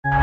Hello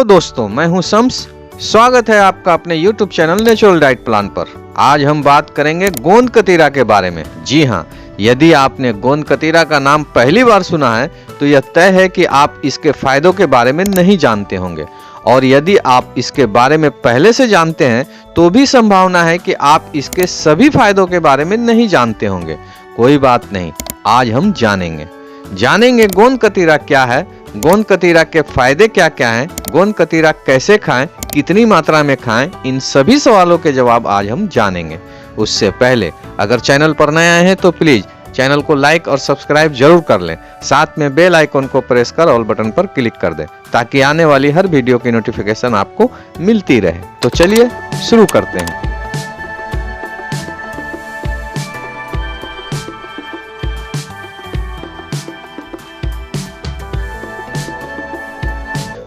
दोस्तों, मैं हूं शम्स। स्वागत है आपका अपने YouTube channel natural diet plan पर। आज हम बात करेंगे गोंद कतीरा के बारे में। जी हां, यदि आपने गोंद कतीरा का नाम पहली बार सुना है तो यह तय है कि आप इसके फायदों के बारे में नहीं जानते होंगे, और यदि आप इसके बारे में पहले से जानते हैं तो भी संभावना है कि आप इसके सभी फायदों के बारे में नहीं जानते होंगे। कोई बात नहीं, आज हम जानेंगे गोंद कतीरा क्या है, गोंद कतीरा के फायदे क्या क्या हैं, गोंद कतीरा कैसे खाएं, कितनी मात्रा में खाएं, इन सभी सवालों के जवाब आज हम जानेंगे। उससे पहले अगर चैनल पर नए आए हैं तो प्लीज चैनल को लाइक और सब्सक्राइब जरूर कर लें। साथ में बेल आइकन को प्रेस कर ऑल बटन पर क्लिक कर दें ताकि आने वाली हर वीडियो की नोटिफिकेशन आपको मिलती रहे। तो चलिए शुरू करते हैं।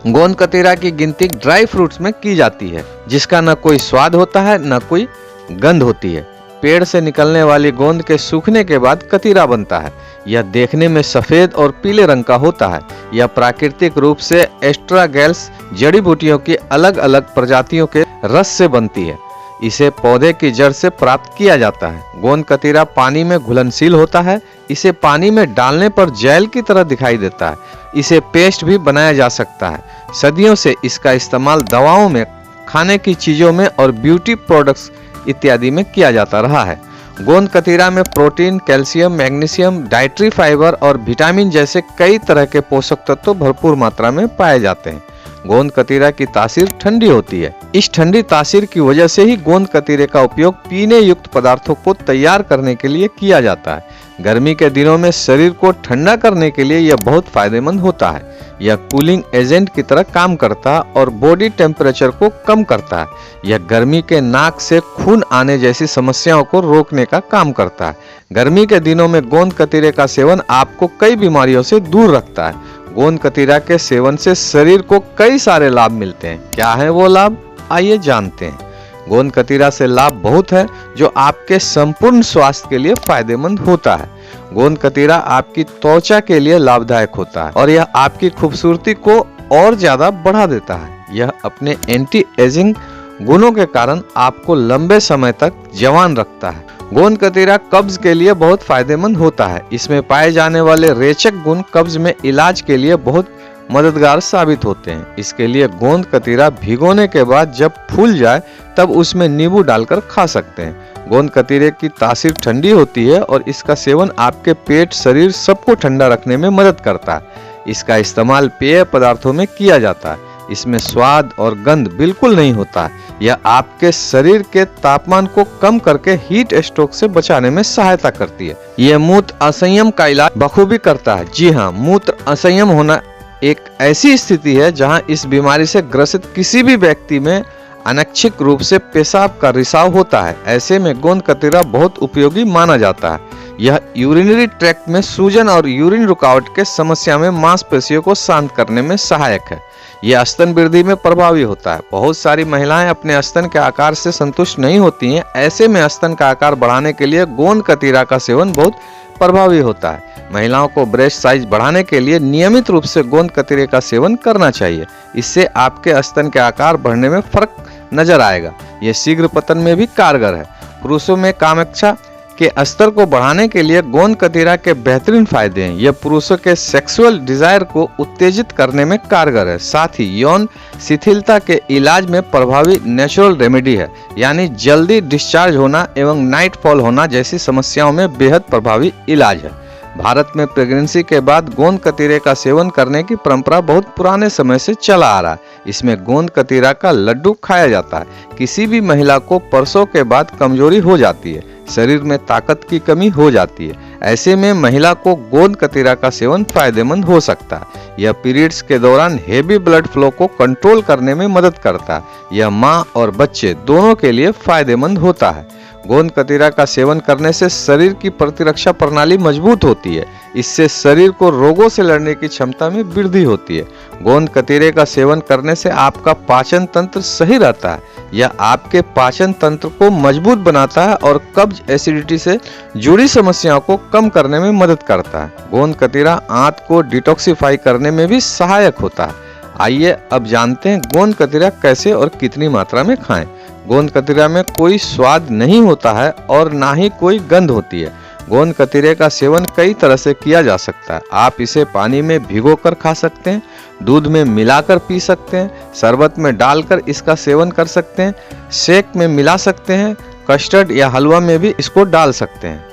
गोंद कतीरा की गिनती ड्राई फ्रूट्स में की जाती है, जिसका न कोई स्वाद होता है न कोई गंध होती है। पेड़ से निकलने वाली गोंद के सूखने के बाद कतीरा बनता है। यह देखने में सफेद और पीले रंग का होता है। यह प्राकृतिक रूप से एस्ट्रागैल्स जड़ी बूटियों की अलग अलग प्रजातियों के रस से बनती है। इसे पौधे की जड़ से प्राप्त किया जाता है। गोंद कतीरा पानी में घुलनशील होता है। इसे पानी में डालने पर जेल की तरह दिखाई देता है। इसे पेस्ट भी बनाया जा सकता है। सदियों से इसका इस्तेमाल दवाओं में, खाने की चीजों में और ब्यूटी प्रोडक्ट्स इत्यादि में किया जाता रहा है। गोंद कतीरा में protein, calcium, magnesium, dietary fibre और विटामिन जैसे कई तरह के पोषक तत्व भरपूर मात्रा में पाए जाते हैं। गोंद कतीरा की तासीर ठंडी होती है। इस ठंडी तासीर की वजह से ही गोंद कतीरे का उपयोग पीने युक्त पदार्थों को तैयार करने के लिए किया जाता है। गर्मी के दिनों में शरीर को ठंडा करने के लिए यह बहुत फायदेमंद होता है। यह कूलिंग एजेंट की तरह काम करता है और बॉडी टेम्परेचर को कम करता है। यह गर्मी के नाक से खून आने जैसी समस्याओं को रोकने का काम करता है। गर्मी के दिनों में गोंद कतीरे का सेवन आपको कई बीमारियों से दूर रखता है। गोंद कतीरा के सेवन से शरीर को कई सारे लाभ मिलते हैं। क्या है वो लाभ, आइए जानते हैं। गोंद कतीरा से लाभ बहुत है जो आपके संपूर्ण स्वास्थ्य के लिए फायदेमंद होता है। गोंद कतीरा आपकी त्वचा के लिए लाभदायक होता है और यह आपकी खूबसूरती को और ज्यादा बढ़ा देता है। यह अपने एंटी एजिंग गुणों के कारण आपको लंबे समय तक जवान रखता है। गोंद कतीरा कब्ज के लिए बहुत फायदेमंद होता है। इसमें पाए जाने वाले रेचक गुण कब्ज में इलाज के लिए बहुत मददगार साबित होते हैं। इसके लिए गोंद कतीरा भिगोने के बाद जब फूल जाए तब उसमें नींबू डालकर खा सकते हैं। गोंद कतीरे की तासीर ठंडी होती है और इसका सेवन आपके पेट, शरीर सबको ठंडा रखने में मदद करता है। इसका इस्तेमाल पेय पदार्थों में किया जाता है। इसमें स्वाद और गंध बिल्कुल नहीं होता है। यह आपके शरीर के तापमान को कम करके हीट स्ट्रोक से बचाने में सहायता करती है। यह मूत्र असंयम का इलाज बखूबी करता है। जी हाँ, मूत्र असंयम होना एक ऐसी स्थिति है जहां इस बीमारी से ग्रसित किसी भी व्यक्ति में अनैच्छिक रूप से पेशाब का रिसाव होता है। ऐसे में गोंद कतीरा बहुत उपयोगी माना जाता है। यह यूरिनरी ट्रैक्ट में सूजन और यूरिन रुकावट के समस्या में मांसपेशियों को शांत करने में सहायक है। यह स्तन वृद्धि में प्रभावी होता है। बहुत सारी महिलाएं अपने स्तन के आकार से संतुष्ट नहीं होती हैं। ऐसे में स्तन का आकार बढ़ाने के लिए गोंद कतीरा का सेवन बहुत प्रभावी होता है। महिलाओं को ब्रेस्ट साइज बढ़ाने के लिए नियमित रूप से गोंद कतीरे का सेवन करना चाहिए। इससे आपके स्तन के आकार बढ़ने में फर्क नजर आएगा। यह शीघ्र पतन में भी कारगर है। पुरुषों में कामेच्छा के स्तर को बढ़ाने के लिए गोंद कतीरा के बेहतरीन फायदे हैं। यह पुरुषों के सेक्सुअल डिजायर को उत्तेजित करने में कारगर है। साथ ही यौन शिथिलता के इलाज में प्रभावी नेचुरल रेमेडी है, यानी जल्दी डिस्चार्ज होना एवं नाइट फॉल होना जैसी समस्याओं में बेहद प्रभावी इलाज है। भारत में प्रेगनेंसी के बाद गोंद कतीरे का सेवन करने की परंपरा बहुत पुराने समय से चला आ रहा है। इसमें गोंद कतीरा का लड्डू खाया जाता है। किसी भी महिला को प्रसव के बाद कमजोरी हो जाती है, शरीर में ताकत की कमी हो जाती है। ऐसे में महिला को गोंद कतीरा का सेवन फायदेमंद हो सकता है। यह पीरियड्स के दौरान हेवी ब्लड फ्लो को कंट्रोल करने में मदद करता है। यह माँ और बच्चे दोनों के लिए फायदेमंद होता है। गोंद कतीरा का सेवन करने से शरीर की प्रतिरक्षा प्रणाली मजबूत होती है। इससे शरीर को रोगों से लड़ने की क्षमता में वृद्धि होती है। गोंद कतीरे का सेवन करने से आपका पाचन तंत्र सही रहता है। यह आपके पाचन तंत्र को मजबूत बनाता है और कब्ज, एसिडिटी से जुड़ी समस्याओं को कम करने में मदद करता है। गोंद कतीरा आंत को डिटॉक्सिफाई करने में भी सहायक होता है। आइए अब जानते हैं गोंद कतीरा कैसे और कितनी मात्रा में खाएं। गोंद कतीरा में कोई स्वाद नहीं होता है और ना ही कोई गंध होती है। गोंद कतीरे का सेवन कई तरह से किया जा सकता है। आप इसे पानी में भिगोकर खा सकते हैं, दूध में मिलाकर पी सकते हैं, शरबत में डालकर इसका सेवन कर सकते हैं, शेक में मिला सकते हैं, कस्टर्ड या हलवा में भी इसको डाल सकते हैं,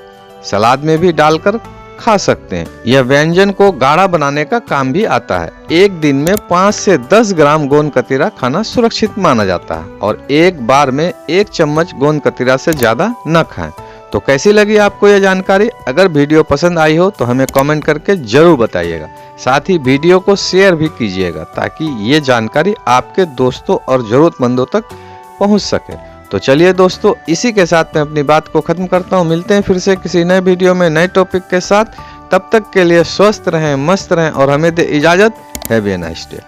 सलाद में भी डालकर खा सकते हैं। यह व्यंजन को गाढ़ा बनाने का काम भी आता है। एक दिन में 5 से 10 ग्राम गोंद कतीरा खाना सुरक्षित माना जाता है और एक बार में 1 चम्मच गोंद कतीरा से ज्यादा न खाएं। तो कैसी लगी आपको यह जानकारी? अगर वीडियो पसंद आई हो तो हमें कमेंट करके जरूर बताइएगा। साथ ही वीडियो को शेयर भी कीजिएगा ताकि ये जानकारी आपके दोस्तों और जरूरतमंदों तक पहुंच सके। तो चलिए दोस्तों, इसी के साथ मैं अपनी बात को खत्म करता हूँ। मिलते हैं फिर से किसी नए वीडियो में नए टॉपिक के साथ। तब तक के लिए स्वस्थ रहें, मस्त रहें और हमें दे इजाजत। Have a nice day.